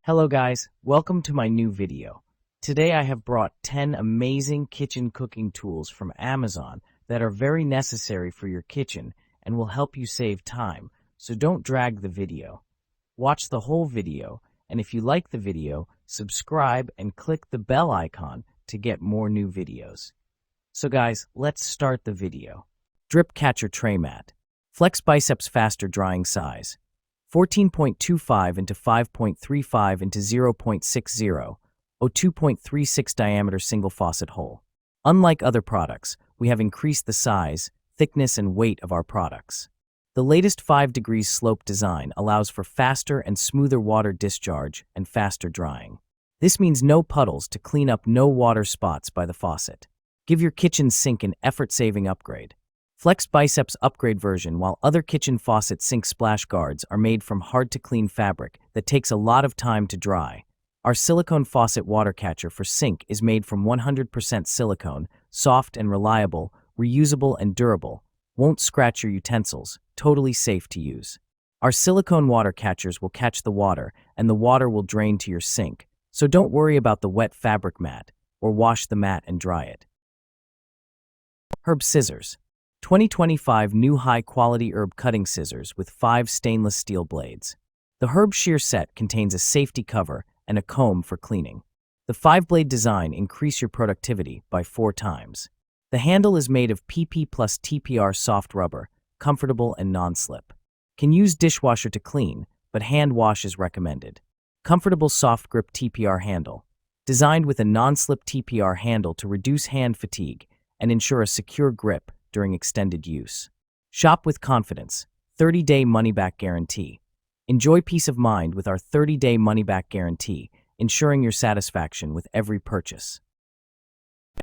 Hello guys, welcome to my new video. Today I have brought 10 amazing kitchen cooking tools from Amazon that are very necessary for your kitchen and will help you save time, so don't drag the video. Watch the whole video, and if you like the video, subscribe and click the bell icon to get more new videos. So guys, let's start the video. Drip Catcher Tray Mat. Flex Biceps Faster Drying Size. 14.25 into 5.35 into 0.60, 2.36 diameter single faucet hole. Unlike other products, we have increased the size, thickness, and weight of our products. The latest 5 degrees slope design allows for faster and smoother water discharge and faster drying. This means no puddles to clean up, no water spots by the faucet. Give your kitchen sink an effort-saving upgrade. Flex Biceps Upgrade version. While other kitchen faucet sink splash guards are made from hard-to-clean fabric that takes a lot of time to dry, our silicone faucet water catcher for sink is made from 100% silicone, soft and reliable, reusable and durable, won't scratch your utensils, totally safe to use. Our silicone water catchers will catch the water and the water will drain to your sink, so don't worry about the wet fabric mat or wash the mat and dry it. Herb Scissors. 2025 new high-quality herb cutting scissors with 5 stainless steel blades. The herb shear set contains a safety cover and a comb for cleaning. The 5-blade design increases your productivity by 4 times. The handle is made of PP plus TPR soft rubber, comfortable and non-slip. Can use dishwasher to clean, but hand wash is recommended. Comfortable soft grip TPR handle. Designed with a non-slip TPR handle to reduce hand fatigue and ensure a secure grip during extended use. Shop with confidence. 30-day money-back guarantee. Enjoy peace of mind with our 30-day money-back guarantee, ensuring your satisfaction with every purchase.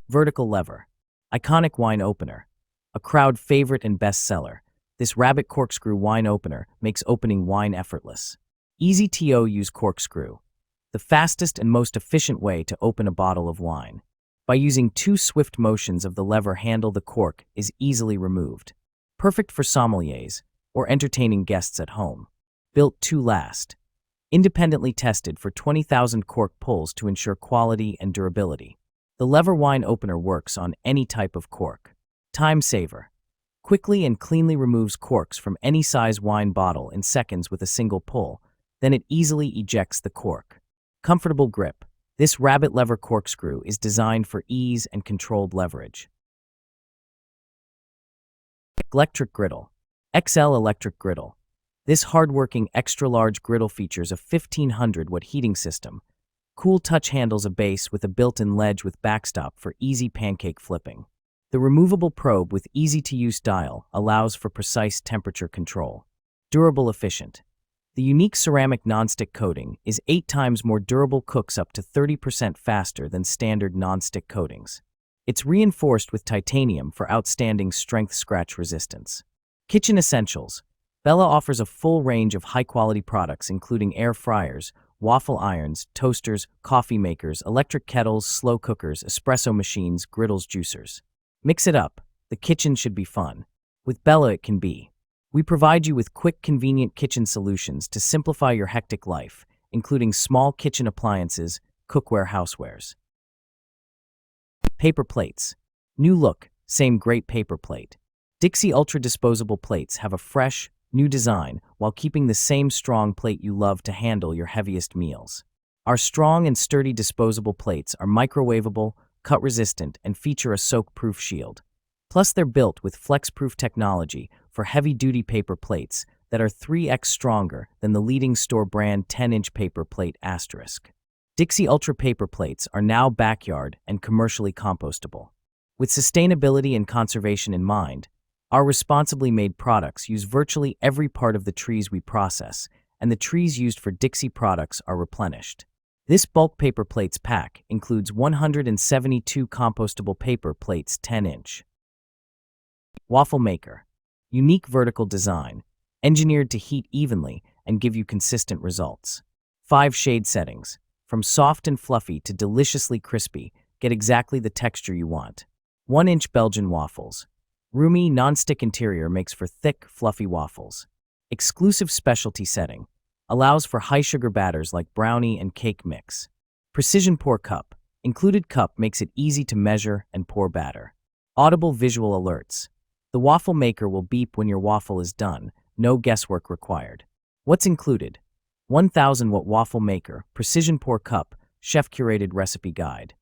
Vertical Lever. Iconic wine opener. A crowd favorite and bestseller, this rabbit corkscrew wine opener makes opening wine effortless. Easy to use corkscrew. The fastest and most efficient way to open a bottle of wine. By using 2 swift motions of the lever handle, the cork is easily removed. Perfect for sommeliers or entertaining guests at home. Built to last. Independently tested for 20,000 cork pulls to ensure quality and durability. The lever wine opener works on any type of cork. Time saver. Quickly and cleanly removes corks from any size wine bottle in seconds with a single pull, then it easily ejects the cork. Comfortable grip. This rabbit lever corkscrew is designed for ease and controlled leverage. Electric Griddle. XL Electric Griddle. This hard-working extra-large griddle features a 1500-watt heating system, cool touch handles, a base with a built-in ledge with backstop for easy pancake flipping. The removable probe with easy-to-use dial allows for precise temperature control. Durable, efficient. The unique ceramic nonstick coating is 8 times more durable, cooks up to 30% faster than standard nonstick coatings. It's reinforced with titanium for outstanding strength, scratch resistance. Kitchen Essentials. Bella offers a full range of high-quality products including air fryers, waffle irons, toasters, coffee makers, electric kettles, slow cookers, espresso machines, griddles, juicers. Mix it up. The kitchen should be fun. With Bella it can be. We provide you with quick, convenient kitchen solutions to simplify your hectic life, including small kitchen appliances, cookware, housewares. Paper plates. New look, same great paper plate. Dixie Ultra disposable plates have a fresh, new design while keeping the same strong plate you love to handle your heaviest meals. Our strong and sturdy disposable plates are microwavable, cut-resistant, and feature a soak-proof shield. Plus, they're built with flex-proof technology for heavy-duty paper plates that are 3x stronger than the leading store brand 10-inch paper plate asterisk. Dixie Ultra paper plates are now backyard and commercially compostable. With sustainability and conservation in mind, our responsibly made products use virtually every part of the trees we process, and the trees used for Dixie products are replenished. This bulk paper plates pack includes 172 compostable paper plates 10-inch. Waffle Maker. Unique vertical design, engineered to heat evenly and give you consistent results. 5 shade settings. From soft and fluffy to deliciously crispy, get exactly the texture you want. 1-inch Belgian waffles. Roomy, non-stick interior makes for thick, fluffy waffles. Exclusive specialty setting. Allows for high-sugar batters like brownie and cake mix. Precision pour cup. Included cup makes it easy to measure and pour batter. Audible visual alerts. The waffle maker will beep when your waffle is done. No guesswork required. What's included? 1000-watt waffle maker, precision pour cup, chef-curated recipe guide.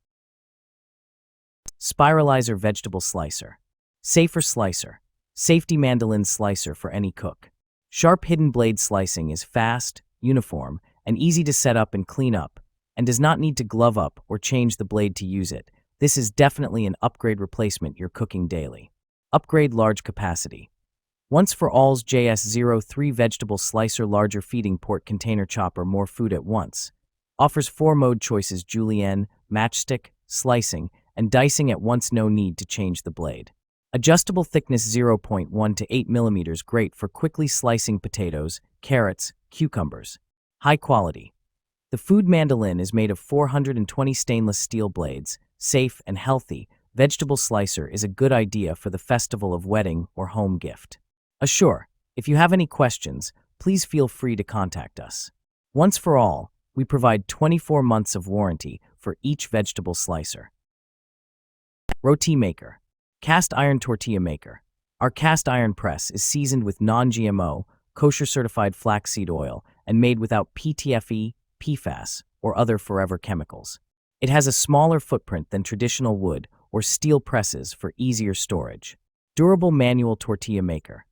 Spiralizer vegetable slicer. Safer slicer. Safety mandolin slicer for any cook. Sharp hidden blade slicing is fast, uniform, and easy to set up and clean up, and does not need to glove up or change the blade to use it. This is definitely an upgrade replacement you're cooking daily. Upgrade large capacity. Once for all's JS03 vegetable slicer larger feeding port container chopper more food at once. Offers 4 mode choices: julienne, matchstick, slicing, and dicing at once. No need to change the blade. Adjustable thickness 0.1 to 8 mm, great for quickly slicing potatoes, carrots, cucumbers. High quality. The food mandolin is made of 420 stainless steel blades, safe and healthy. Vegetable slicer is a good idea for the festival of wedding or home gift. Assure, if you have any questions, please feel free to contact us. Once for all, we provide 24 months of warranty for each vegetable slicer. Roti maker. Cast iron tortilla maker. Our cast iron press is seasoned with non-GMO, kosher-certified flaxseed oil and made without PTFE, PFAS, or other forever chemicals. It has a smaller footprint than traditional wood or steel presses for easier storage. Durable manual tortilla maker.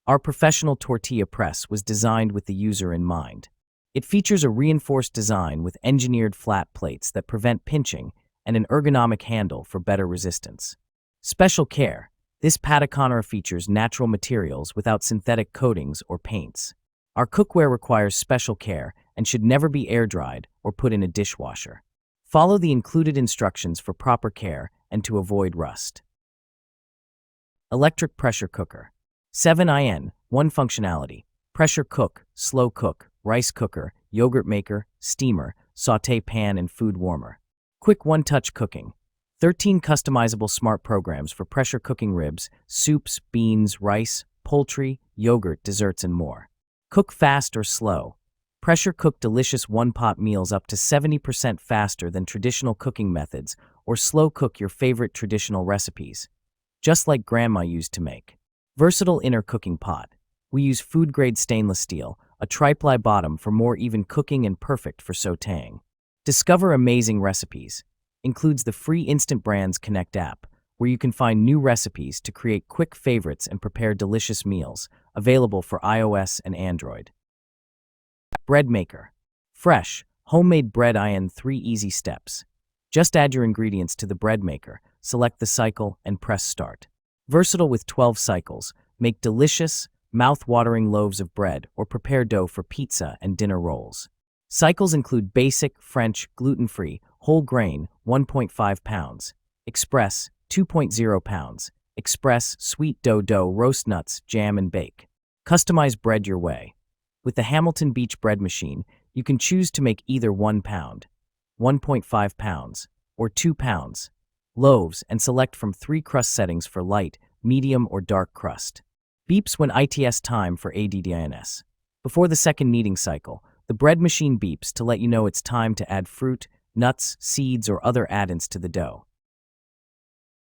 Our professional tortilla press was designed with the user in mind. It features a reinforced design with engineered flat plates that prevent pinching and an ergonomic handle for better resistance. Special care. This Pataconer features natural materials without synthetic coatings or paints. Our cookware requires special care and should never be air-dried or put in a dishwasher. Follow the included instructions for proper care and to avoid rust. Electric pressure cooker. 7in, 1 functionality. Pressure cook, slow cook, rice cooker, yogurt maker, steamer, sauté pan and food warmer. Quick one-touch cooking. 13 customizable smart programs for pressure cooking ribs, soups, beans, rice, poultry, yogurt, desserts, and more. Cook fast or slow. Pressure cook delicious one-pot meals up to 70% faster than traditional cooking methods, or slow cook your favorite traditional recipes, just like Grandma used to make. Versatile inner cooking pot. We use food-grade stainless steel, a tri-ply bottom for more even cooking and perfect for sautéing. Discover amazing recipes. Includes the free Instant Brands Connect app, where you can find new recipes to create quick favorites and prepare delicious meals, available for iOS and Android. Bread maker. Fresh, homemade bread in 3 easy steps. Just add your ingredients to the bread maker, select the cycle, and press start. Versatile with 12 cycles, make delicious, mouth-watering loaves of bread or prepare dough for pizza and dinner rolls. Cycles include basic, French, gluten-free, whole grain, 1.5 pounds, express, 2.0 pounds, express, sweet dough, roast nuts, jam and bake. Customize bread your way. With the Hamilton Beach bread machine, you can choose to make either 1 pound, 1.5 pounds, or 2 pounds loaves and select from 3 crust settings for light, medium, or dark crust. Beeps when it's time for ADDINS. Before the second kneading cycle, the bread machine beeps to let you know it's time to add fruit, nuts, seeds, or other add-ins to the dough.